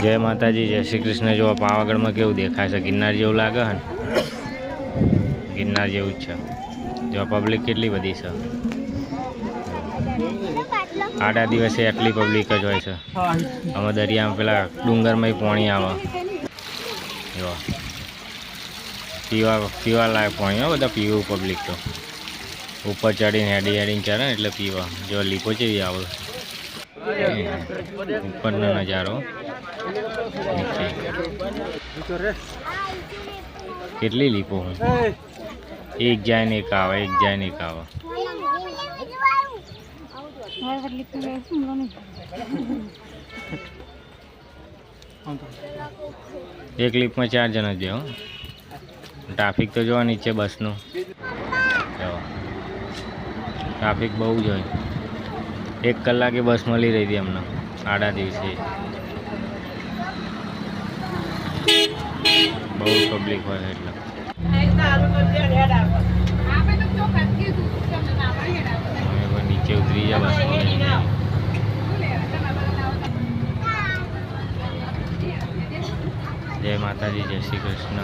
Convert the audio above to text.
જય માતાજી, જય શ્રી કૃષ્ણ। જો પાવાગઢમાં કેવું દેખાય છે, ગિરનાર જેવું લાગે છે ને? ગિરનાર જેવું જ છે। જો પબ્લિક કેટલી બધી છે। આડા દિવસે આટલી પબ્લિક જ હોય છે। આમાં દરિયામાં પેલા ડુંગરમાં પાણી આવે, જો પીવા લાયક પાણી હોય, બધા પીવું પબ્લિક તો ઉપર ચડીને હેડીને ચડે ને એટલે પીવા। જો લીપો જેવી આવે ઉપરનો નજારો નીચે કેટલી લીપો હું એક જાય ને એક આવે, એક જાય ને એક આવે। એક લીપમાં 4 જણા જ હો। ટ્રાફિક તો જો નીચે બસનું ટ્રાફિક બહુ જ હોય। 1 કલાકે બસ મળી રહી હતી અમને આડા દિવસે। બહુ પબ્લિક હોય એટલે નીચે ઉતરી જાય બસમાં। જય માતાજી, જય શ્રી કૃષ્ણ।